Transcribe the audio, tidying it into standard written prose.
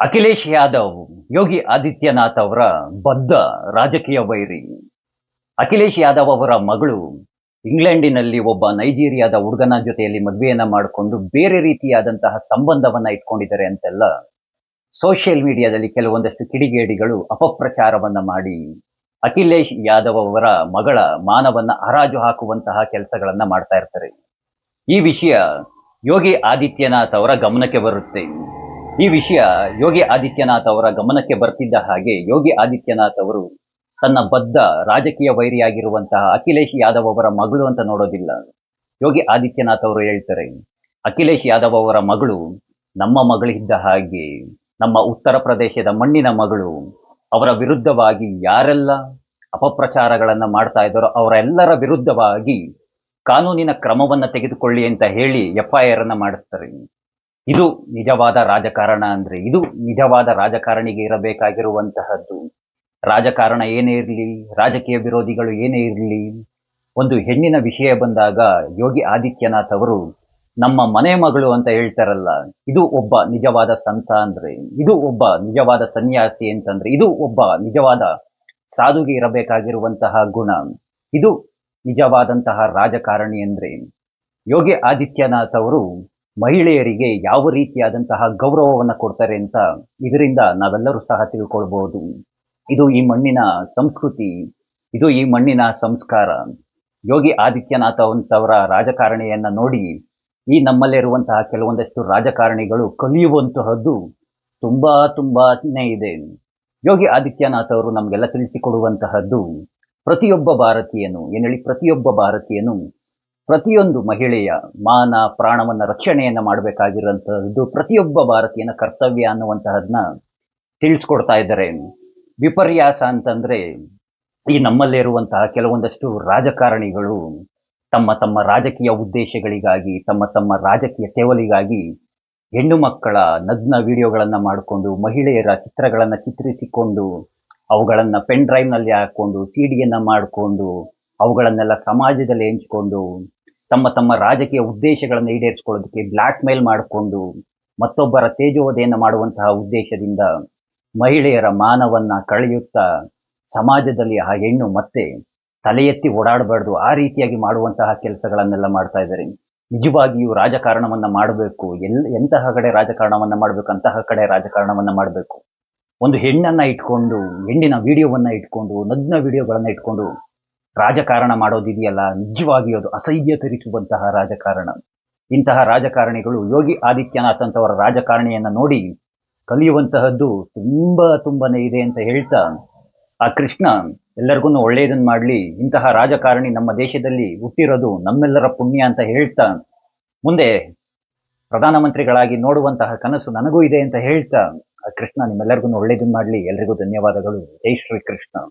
ಅಖಿಲೇಶ್ ಯಾದವ್ ಯೋಗಿ ಆದಿತ್ಯನಾಥ್ ಅವರ ಬದ್ಧ ರಾಜಕೀಯ ವೈರಿ. ಅಖಿಲೇಶ್ ಯಾದವ್ ಅವರ ಮಗಳು ಇಂಗ್ಲೆಂಡಿನಲ್ಲಿ ಒಬ್ಬ ನೈಜೀರಿಯಾದ ಹುಡುಗನ ಜೊತೆಯಲ್ಲಿ ಮದುವೆಯನ್ನ ಮಾಡಿಕೊಂಡು ಬೇರೆ ರೀತಿಯಾದಂತಹ ಸಂಬಂಧವನ್ನ ಇಟ್ಕೊಂಡಿದ್ದಾರೆ ಅಂತೆಲ್ಲ ಸೋಷಿಯಲ್ ಮೀಡಿಯಾದಲ್ಲಿ ಕೆಲವೊಂದಷ್ಟು ಕಿಡಿಗೇಡಿಗಳು ಅಪಪ್ರಚಾರವನ್ನ ಮಾಡಿ ಅಖಿಲೇಶ್ ಯಾದವ್ ಅವರ ಮಗಳ ಮಾನವನ್ನ ಹರಾಜು ಹಾಕುವಂತಹ ಕೆಲಸಗಳನ್ನ ಮಾಡ್ತಾ ಇರ್ತಾರೆ. ಈ ವಿಷಯ ಯೋಗಿ ಆದಿತ್ಯನಾಥ್ ಅವರ ಗಮನಕ್ಕೆ ಬರುತ್ತೆ. ಈ ವಿಷಯ ಯೋಗಿ ಆದಿತ್ಯನಾಥ್ ಅವರ ಗಮನಕ್ಕೆ ಬರ್ತಿದ್ದ ಹಾಗೆ ಯೋಗಿ ಆದಿತ್ಯನಾಥ್ ಅವರು ತನ್ನ ಬದ್ಧ ರಾಜಕೀಯ ವೈರಿಯಾಗಿರುವಂತಹ ಅಖಿಲೇಶ್ ಯಾದವ್ ಅವರ ಮಗಳು ಅಂತ ನೋಡೋದಿಲ್ಲ. ಯೋಗಿ ಆದಿತ್ಯನಾಥ್ ಅವರು ಹೇಳ್ತಾರೆ, ಅಖಿಲೇಶ್ ಯಾದವ್ ಅವರ ಮಗಳು ನಮ್ಮ ಮಗಳಿದ್ದ ಹಾಗೆ, ನಮ್ಮ ಉತ್ತರ ಪ್ರದೇಶದ ಮಣ್ಣಿನ ಮಗಳು. ಅವರ ವಿರುದ್ಧವಾಗಿ ಯಾರೆಲ್ಲ ಅಪಪ್ರಚಾರಗಳನ್ನ ಮಾಡ್ತಾ ಇದ್ದಾರೋ ಅವರೆಲ್ಲರ ವಿರುದ್ಧವಾಗಿ ಕಾನೂನಿನ ಕ್ರಮವನ್ನ ತೆಗೆದುಕೊಳ್ಳಿ ಅಂತ ಹೇಳಿ FIR ಅನ್ನ ಮಾಡುತ್ತಾರೆ. ಇದು ನಿಜವಾದ ರಾಜಕಾರಣ ಅಂದ್ರೆ, ಇದು ನಿಜವಾದ ರಾಜಕಾರಣಿಗೆ ಇರಬೇಕಾಗಿರುವಂತಹದ್ದು. ರಾಜಕಾರಣ ಏನೇ ಇರಲಿ, ರಾಜಕೀಯ ವಿರೋಧಿಗಳು ಏನೇ ಇರಲಿ, ಒಂದು ಹೆಣ್ಣಿನ ವಿಷಯ ಬಂದಾಗ ಯೋಗಿ ಆದಿತ್ಯನಾಥ್ ಅವರು ನಮ್ಮ ಮನೆ ಮಗಳು ಅಂತ ಹೇಳ್ತಾರಲ್ಲ, ಇದು ಒಬ್ಬ ನಿಜವಾದ ಸಂತ ಅಂದ್ರೆ, ಇದು ಒಬ್ಬ ನಿಜವಾದ ಸನ್ಯಾಸಿ ಅಂತಂದ್ರೆ, ಇದು ಒಬ್ಬ ನಿಜವಾದ ಸಾಧುಗೆ ಇರಬೇಕಾಗಿರುವಂತಹ ಗುಣ, ಇದು ನಿಜವಾದಂತಹ ರಾಜಕಾರಣಿ ಅಂದ್ರೆ. ಯೋಗಿ ಆದಿತ್ಯನಾಥ್ ಅವರು ಮಹಿಳೆಯರಿಗೆ ಯಾವ ರೀತಿಯಾದಂತಹ ಗೌರವವನ್ನು ಕೊಡ್ತಾರೆ ಅಂತ ಇದರಿಂದ ನಾವೆಲ್ಲರೂ ಸಹ ತಿಳ್ಕೊಳ್ಬಹುದು. ಇದು ಈ ಮಣ್ಣಿನ ಸಂಸ್ಕೃತಿ, ಇದು ಈ ಮಣ್ಣಿನ ಸಂಸ್ಕಾರ. ಯೋಗಿ ಆದಿತ್ಯನಾಥ್ ಅವರ ರಾಜಕಾರಣಿಯನ್ನ ನೋಡಿ ಈ ನಮ್ಮಲ್ಲಿರುವಂತಹ ಕೆಲವೊಂದಷ್ಟು ರಾಜಕಾರಣಿಗಳು ಕಲಿಯುವಂತಹದ್ದು ತುಂಬಾನೇ ಇದೆ. ಯೋಗಿ ಆದಿತ್ಯನಾಥ್ ಅವರು ನಮಗೆಲ್ಲ ತಿಳಿಸಿಕೊಡುವಂತಹದ್ದು, ಪ್ರತಿಯೊಬ್ಬ ಭಾರತೀಯನು ಪ್ರತಿಯೊಬ್ಬ ಭಾರತೀಯನು ಪ್ರತಿಯೊಂದು ಮಹಿಳೆಯ ಮಾನ ಪ್ರಾಣವನ್ನ ರಕ್ಷಣೆಯನ್ನ ಮಾಡಬೇಕಾಗಿರುವಂತಹದ್ದು ಪ್ರತಿಯೊಬ್ಬ ಭಾರತೀಯನ ಕರ್ತವ್ಯ ಅನ್ನುವಂತಹದನ್ನ ತಿಳಿಸ್ಕೊಡ್ತಾ ಇದ್ದಾರೆ. ವಿಪರ್ಯಾಸ ಅಂತಂದ್ರೆ, ಈ ನಮ್ಮಲ್ಲಿರುವಂತಹ ಕೆಲವೊಂದಷ್ಟು ರಾಜಕಾರಣಿಗಳು ತಮ್ಮ ತಮ್ಮ ರಾಜಕೀಯ ಉದ್ದೇಶಗಳಿಗಾಗಿ, ತಮ್ಮ ತಮ್ಮ ರಾಜಕೀಯ ತೆವಲಿಗಾಗಿ ಹೆಣ್ಣು ಮಕ್ಕಳ ನಗ್ನ ವಿಡಿಯೋಗಳನ್ನ ಮಾಡಿಕೊಂಡು, ಮಹಿಳೆಯರ ಚಿತ್ರಗಳನ್ನ ಚಿತ್ರಿಸಿಕೊಂಡು, ಅವುಗಳನ್ನ ಪೆನ್ ಡ್ರೈವ್ನಲ್ಲಿ ಹಾಕೊಂಡು CD ಯನ್ನ ಮಾಡಿಕೊಂಡು, ಅವುಗಳನ್ನೆಲ್ಲ ಸಮಾಜದಲ್ಲಿ ಹಂಚಿಕೊಂಡು, ತಮ್ಮ ತಮ್ಮ ರಾಜಕೀಯ ಉದ್ದೇಶಗಳನ್ನು ಈಡೇರಿಸಿಕೊಳ್ಳೋದಕ್ಕೆ ಬ್ಲ್ಯಾಕ್ ಮೇಲ್ ಮಾಡಿಕೊಂಡು, ಮತ್ತೊಬ್ಬರ ತೇಜೋವಧೆಯನ್ನು ಮಾಡುವಂತಹ ಉದ್ದೇಶದಿಂದ ಮಹಿಳೆಯರ ಮಾನವನ್ನ ಕಳೆಯುತ್ತಾ ಸಮಾಜದಲ್ಲಿ ಆ ಹೆಣ್ಣು ಮತ್ತೆ ತಲೆ ಎತ್ತಿ ಓಡಾಡಬಾರ್ದು ಆ ರೀತಿಯಾಗಿ ಮಾಡುವಂತಹ ಕೆಲಸಗಳನ್ನೆಲ್ಲ ಮಾಡ್ತಾ ಇದ್ದಾರೆ. ನಿಜವಾಗಿಯೂ ರಾಜಕಾರಣವನ್ನ ಮಾಡಬೇಕು, ಎಂತಹ ಕಡೆ ರಾಜಕಾರಣವನ್ನ ಮಾಡಬೇಕು ಅಂತಹ ಕಡೆ ರಾಜಕಾರಣವನ್ನ ಮಾಡಬೇಕು. ಒಂದು ಹೆಣ್ಣನ್ನ ಇಟ್ಕೊಂಡು, ಹೆಣ್ಣಿನ ವಿಡಿಯೋವನ್ನ ಇಟ್ಕೊಂಡು, ನಗ್ನ ವಿಡಿಯೋಗಳನ್ನ ಇಟ್ಕೊಂಡು ರಾಜಕಾರಣ ಮಾಡೋದಿದೆಯಲ್ಲ, ನಿಜವಾಗಿಯೂ ಅದು ಅಸಹ್ಯ ತರಿಸುವಂತಹ ರಾಜಕಾರಣ. ಇಂತಹ ರಾಜಕಾರಣಿಗಳು ಯೋಗಿ ಆದಿತ್ಯನಾಥ್ ಅಂತವರ ರಾಜಕಾರಣಿಯನ್ನ ನೋಡಿ ಕಲಿಯುವಂತಹದ್ದು ತುಂಬಾನೇ ಇದೆ ಅಂತ ಹೇಳ್ತಾ, ಆ ಕೃಷ್ಣ ಎಲ್ಲರಿಗೂ ಒಳ್ಳೆಯದನ್ನು ಮಾಡಲಿ, ಇಂತಹ ರಾಜಕಾರಣಿ ನಮ್ಮ ದೇಶದಲ್ಲಿ ಹುಟ್ಟಿರೋದು ನಮ್ಮೆಲ್ಲರ ಪುಣ್ಯ ಅಂತ ಹೇಳ್ತಾ, ಮುಂದೆ ಪ್ರಧಾನಮಂತ್ರಿಗಳಾಗಿ ನೋಡುವಂತಹ ಕನಸು ನನಗೂ ಇದೆ ಅಂತ ಹೇಳ್ತಾ, ಆ ಕೃಷ್ಣ ನಿಮ್ಮೆಲ್ಲರಿಗೂ ಒಳ್ಳೆಯದನ್ನು ಮಾಡಲಿ. ಎಲ್ರಿಗೂ ಧನ್ಯವಾದಗಳು. ಜೈ ಶ್ರೀ ಕೃಷ್ಣ.